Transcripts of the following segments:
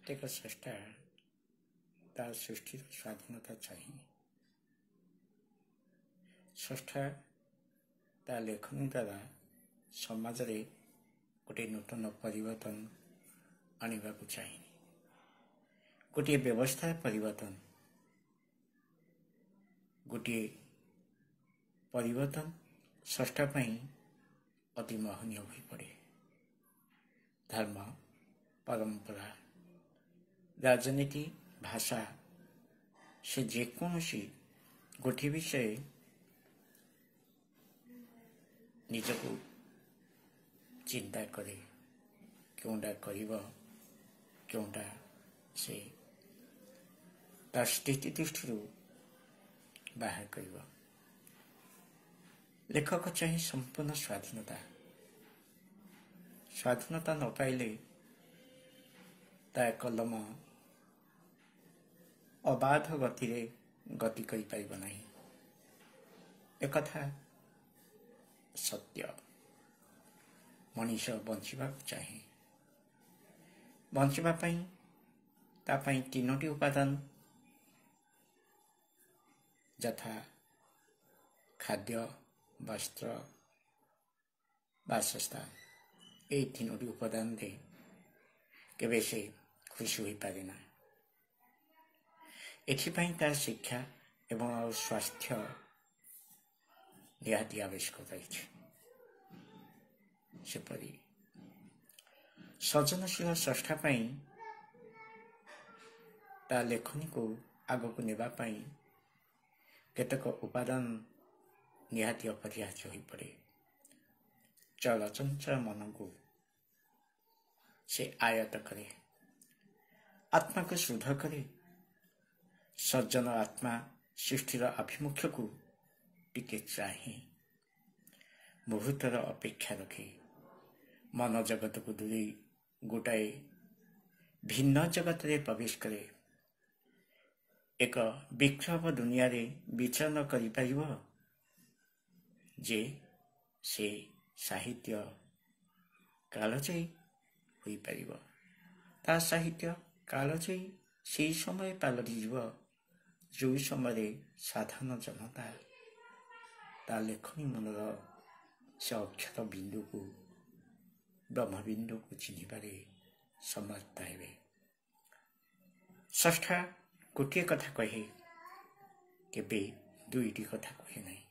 प्रत्येक स्रष्टा तार सृष्टि स्वाधीनता चाहिए। स्रष्टा ता लेखन द्वारा समाज रे गोटे नूतन परिवर्तन आनिबा को चाहिए। गोटे व्यवस्था परिवर्तन गोटे परिवर्तन स्रष्टा पाई अति महनीय हो पड़े। धर्म परंपरा राजनीति भाषा से जेकोसी गोटे विषय निजको चिंता करे क्योंटा क्योंटा से तार स्थिति दृष्टि बाहर कर। लेखक चाहिए संपूर्ण स्वाधीनता। स्वाधीनता न पाइले ता कलम अबाध गति गति कर पाइब नहीं। एकथा सत्य। मनीष बंचिबा चाहिए। बंचिबा पई ता पई तीनोटी उपादान यथा खाद्य वस्त्र वासस्थान ये तीनोटी उपादान दे केबे से खुशी हो पारे ना। एथिपाई तार शिक्षा एवं स्वास्थ्य निहाती आवश्यकता है। सेपरी सृजनशील स्रष्टा पाई ता लेखनी को आग को नेबा पाई केतक उपादान निहाती अपरिहार्य हो पड़े। चलचंचल मन को से आयत करे, आत्मा को शुद्ध करे। सज्जन आत्मा सृष्टिर आभिमुख्य को टिके चाहे। मुहूर्तर अपेक्षा रखे मन जगत को दूरी गोटाए भिन्न जगत रे प्रवेश करे। एक विक्षोभ दुनिया रे विचरण करि पारिबो जे से साहित्य कालजयी होई पारिबो। ता साहित्य कालजयी से समय पालटि जीव जो समय साधारण जनता ता लेखनी मनर से अक्षर बिंदु को ब्रह्मबिंदु को चिन्हिबारे समर्थ हेबे। स्रष्टा गोटे कथा कहे केबे दुईटी कथा कहे नहीं।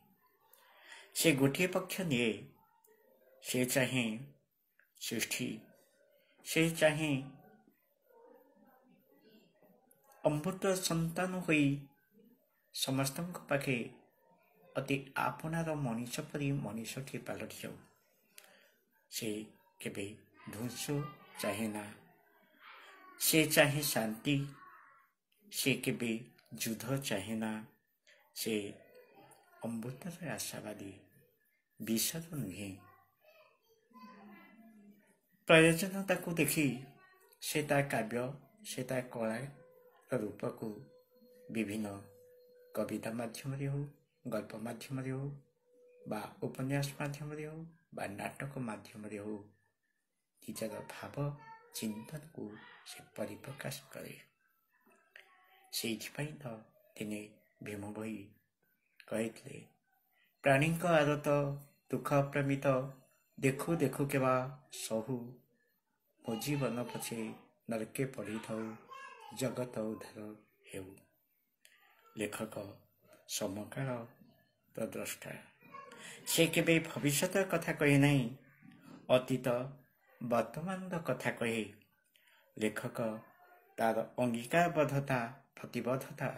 से गोटे पक्ष निये। से चाहे सृष्टि से चाहे अमृत संतान होई समस्त पाखे अति आपनार मनीष परी मनीषटी पालटि जाऊ। से केबे ध्वंस चाहे ना। से चाहे शांति। से केबे युद्ध चाहे ना। से अमृतर आशावादी विषद नुहे। प्रयोजनता को देखी से ता काव्य से ता कला रूप को विभिन्न कविता माध्यम हो गल्प माध्यम हो बा उपन्यास माध्यम हो बा नाटक माध्यम हो निजर भाव चिंतन को से परिप्रकाश करे। से तो दिने भीम भई कहते प्राणी आदत दुख प्रमित देखु देखु केवा सहु मो जीवन पछे नरके पढ़ी थाऊ जगत उद्धार हेउ। लेखक समकाल प्रद्रष्टा। से केबे भविष्यत कथा कहे नहीं। अतीत वर्तमान कथा कहे। लेखक तार अंगीकारबद्धता प्रतिबद्धता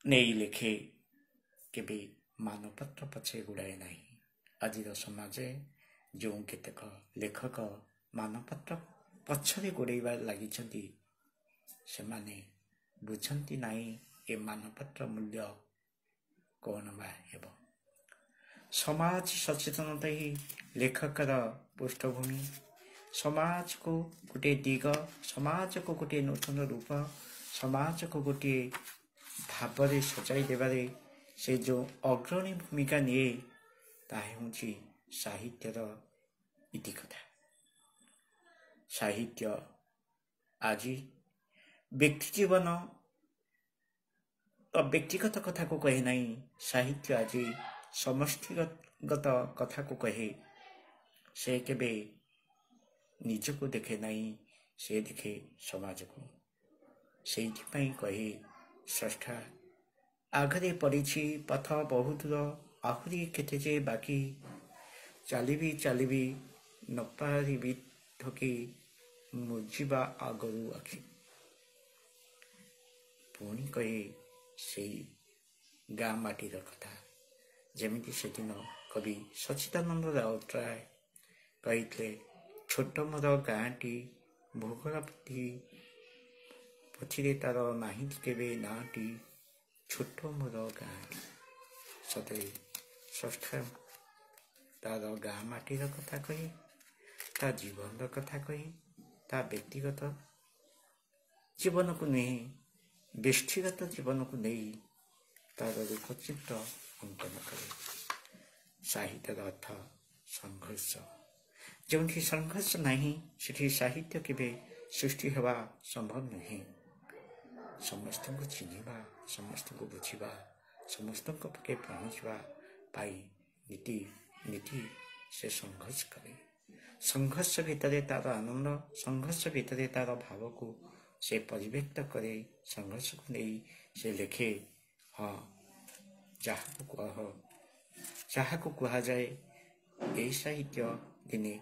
नहीं लेखे केबे मानपत्र पछे गुड़ाए नहीं। आज समाज जो केतेक लेखक मानपत्र पछरे गोड़ेबा लगी से माने बुझंती नहीं ए मानपत्र मूल्य कौन बा हेबो। समाज सचेतनता ही लेखकर पृष्ठभूमि। समाज को गोटे दिग समाज को गोटे नूतन रूप समाज को गोटे भाव सजाई देवारे से जो अग्रणी भूमिका निए ताहे होची साहित्यर इतिकथा। साहित्य আজি ବ୍ୟକ୍ତି ଜୀବନ ବ୍ୟକ୍ତିଗତ କଥାକୁ କହେ ନାହିଁ, ସାହିତ୍ୟ ଆଜି ସମଷ୍ଟିଗତ କଥାକୁ କହେ। ସେ କେବେ ନିଜକୁ ଦେଖେ ନାହିଁ, ସେ ଦେଖେ ସମାଜକୁ। ସେଇଥିପାଇଁ କହେ ସ୍ରଷ୍ଟା ଆଗରେ ପଡ଼ିଛି ପଥ ବହୁ ଦୂର, ଆହୁରି କେତେ ଯେ ବାକି, ଚାଲିବି ଚାଲିବି ନପାରିବି ଥକି, ମୁଜିବା ଆଗରୁ ଆଖି। ପୁଣି କହେ ସେଇ ଗାଁ ମାଟିର କଥା, ଯେମିତି ସେଦିନ କବି ସଚ୍ଚିଦାନନ୍ଦ ରାଉତରାୟ କହିଥିଲେ, ଛୋଟ ମୋର ଗାଁଟି, ଭୂଗୋଳ ପଛିରେ ତାର ନାହିଁ କେବେ ନାଁଟି, ଛୋଟ ମୋର ଗାଁଟି। ସତରେ ସ୍ରଷ୍ଟା ତାର ଗାଁ ମାଟିର କଥା କହେ, ତା ଜୀବନର କଥା କହେ, ତା ବ୍ୟକ୍ତିଗତ ଜୀବନକୁ ନେଇ, ବ୍ୟଷ୍ଟିଗତ ଜୀବନକୁ ନେଇ ତାର ରୂପଚିତ୍ର ଅଙ୍କନ କରେ। ସାହିତ୍ୟର ଅର୍ଥ ସଂଘର୍ଷ। ଯେଉଁଠି ସଂଘର୍ଷ ନାହିଁ ସେଠି ସାହିତ୍ୟ କେବେ ସୃଷ୍ଟି ହେବା ସମ୍ଭବ ନୁହେଁ। ସମସ୍ତଙ୍କୁ ଚିହ୍ନିବା, ସମସ୍ତଙ୍କୁ ବୁଝିବା, ସମସ୍ତଙ୍କ ପାଖେ ପହଞ୍ଚିବା ପାଇଁ ନୀତି ସେ ସଂଘର୍ଷ କରେ। ସଂଘର୍ଷ ଭିତରେ ତାର ଆନନ୍ଦ, ସଂଘର୍ଷ ଭିତରେ ତାର ଭାବକୁ ସେ ପରିବ୍ୟକ୍ତ କରେ। ସଂଘର୍ଷକୁ ନେଇ ସେ ଲେଖେ। ହଁ, ଯାହାକୁ କୁହାଯାଏ ଏହି ସାହିତ୍ୟ ଦିନେ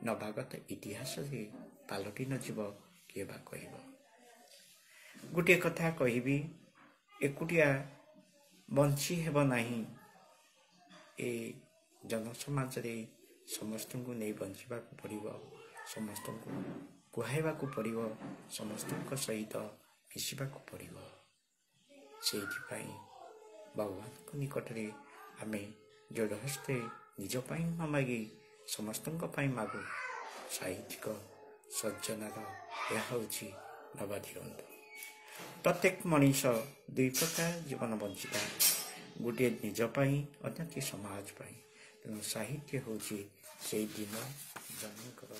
ନବାଗତ ଇତିହାସରେ ପାଲଟି ନଯିବ, କିଏ ବା କହିବ। ଗୋଟିଏ କଥା କହିବି, ଏକୁଟିଆ ବଞ୍ଚି ହେବ ନାହିଁ। ଏ ଜନସମାଜରେ ସମସ୍ତଙ୍କୁ ନେଇ ବଞ୍ଚିବାକୁ ପଡ଼ିବ, ସମସ୍ତଙ୍କୁ କୁହାଇବାକୁ ପଡ଼ିବ, ସମସ୍ତଙ୍କ ସହିତ ମିଶିବାକୁ ପଡ଼ିବ। ସେଇଥିପାଇଁ ଭଗବାନଙ୍କ ନିକଟରେ ଆମେ ଯୋଡ଼ ହସ୍ତେ ନିଜ ପାଇଁ ନ ମାଗି ସମସ୍ତଙ୍କ ପାଇଁ ମାଗୁ। ସାହିତ୍ୟିକ ସର୍ଜନାର ଏହା ହେଉଛି ନବାଧିରନ୍ତ। ପ୍ରତ୍ୟେକ ମଣିଷ ଦୁଇ ପ୍ରକାର ଜୀବନ ବଞ୍ଚିଥାଏ, ଗୋଟିଏ ନିଜ ପାଇଁ, ଅନ୍ୟଟି ସମାଜ ପାଇଁ। ତେଣୁ ସାହିତ୍ୟ ହେଉଛି ସେଇ ଦିନ ଜଣଙ୍କର